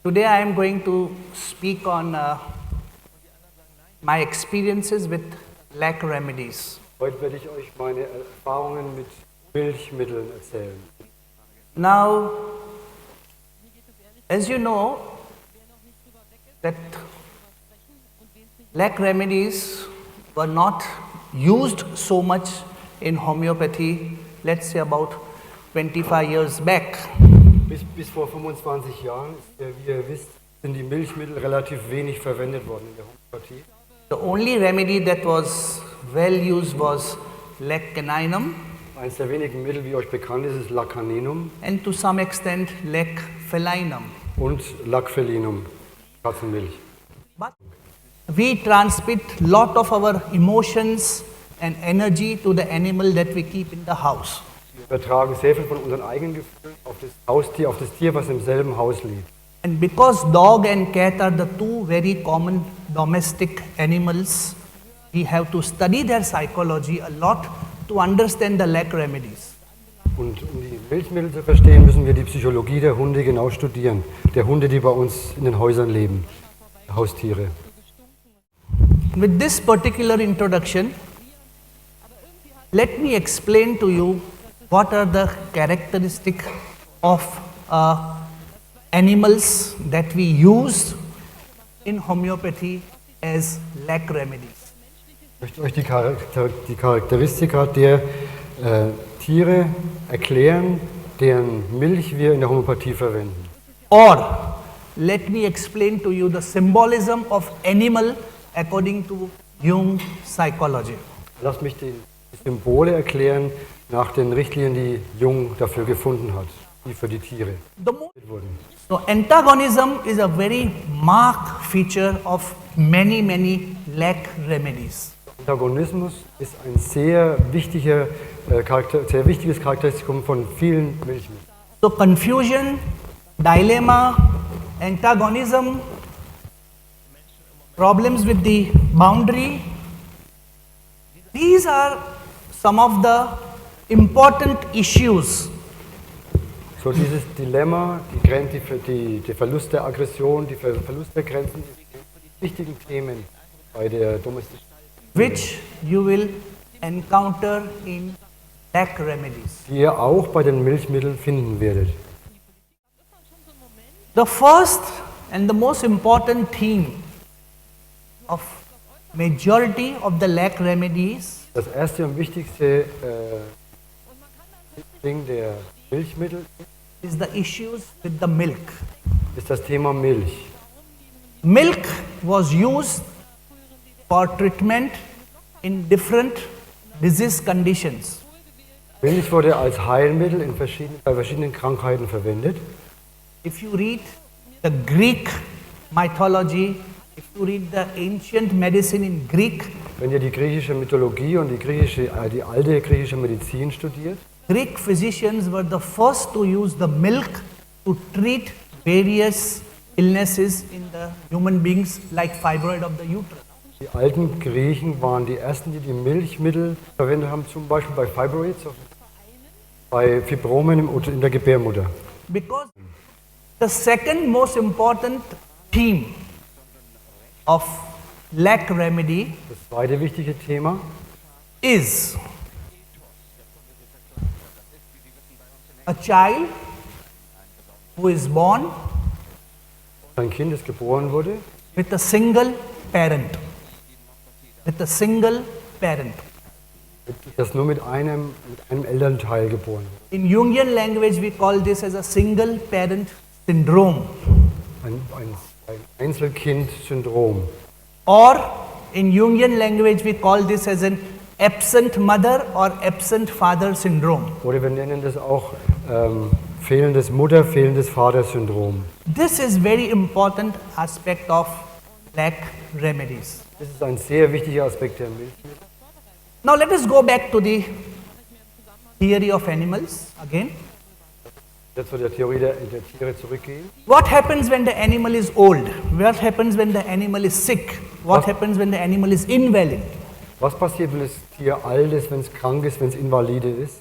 Today I am going to speak on my experiences with lac remedies. Heute werde ich euch meine Erfahrungen mit Milchmitteln erzählen. Now, as you know, that lac remedies were not used so much in homeopathy, let's say about 25 years back. Bis vor 25 Jahren, wie ihr wisst, sind die Milchmittel relativ wenig verwendet worden in der Homöopathie. The only remedy that was well used was lac caninum. Eines der wenigen Mittel, wie euch bekannt ist, ist Lac caninum And to some extent lac felinum. und Lac felinum, Katzenmilch. But we transmit lot of our emotions and energy to the animal that we keep in the house. Wir übertragen sehr viel von unseren eigenen Gefühlen auf das Haustier, auf das Tier, was im selben Haus lebt. And because dog and cat are the two very common domestic animals, we have to study their psychology a lot to understand the lac remedies. Und um die Milchmittel zu verstehen, müssen wir die Psychologie der Hunde genau studieren. Der Hunde, die bei uns in den Häusern leben, Haustiere. With this particular introduction, let me explain to you what are the characteristics of animals that we use in homeopathy as lac remedies. Ich möchte euch die Charakteristika der Tiere erklären, deren Milch wir in der Homöopathie verwenden. Or let me explain to you the symbolism of animal according to Jung psychology. Lasst mich die Symbole erklären nach den Richtlinien, die Jung dafür gefunden hat, die für die Tiere wurden. So antagonism is a very marked feature of many lac remedies. Antagonismus ist ein sehr wichtiges Charakteristikum von vielen Milchmitteln. So confusion, dilemma, antagonism, problems with the boundary, these are some of the important issues. So dieses Dilemma, der Verlust der Aggression, der Verlust der Grenzen, die wichtigen Themen bei der Domestikation, which you will encounter in lac remedies. die ihr auch bei den Milchmitteln finden werdet. The first and the most important theme of majority of the lac remedies Das erste und wichtigste Ding der Milchmittel is the issues with the milk. ist das Thema Milch. Milk was used for treatment in different disease conditions. Milch wurde als Heilmittel bei verschiedenen Krankheiten verwendet. If you read the Greek mythology, if you read the ancient medicine in Greek, Wenn ihr die griechische Mythologie und die alte griechische Medizin studiert, Greek physicians were the first to use the milk to treat various illnesses in the human beings like fibroid of the uterus. die alten Griechen waren die ersten, die Milchmittel verwendet haben, zum Beispiel bei Fibroids, bei Fibromen in der Gebärmutter. Because the second most important theme of lac remedy Das zweite wichtige Thema is a child who is born ein Kind, das geboren wurde, with a single parent. With a single parent. das nur mit einem Elternteil geboren wurde. In Jungian language, we call this as a single parent syndrome. Ein Einzelkind-Syndrom. Or in Jungian language, we call this as an absent mother or absent father syndrome. Oder wir nennen das auch fehlendes Mutter-, fehlendes Vater-Syndrom. This is very important aspect of lac remedies. Das ist ein sehr wichtiger Aspekt der Milchmittel. Now let us go back to the theory of animals again. Jetzt zu der Theorie der Tiere zurückgehen. What happens when the animal is old? What happens when the animal is sick? What happens when the animal is invalid? Was passiert, wenn das Tier alt ist, wenn es krank ist, wenn es invalide ist?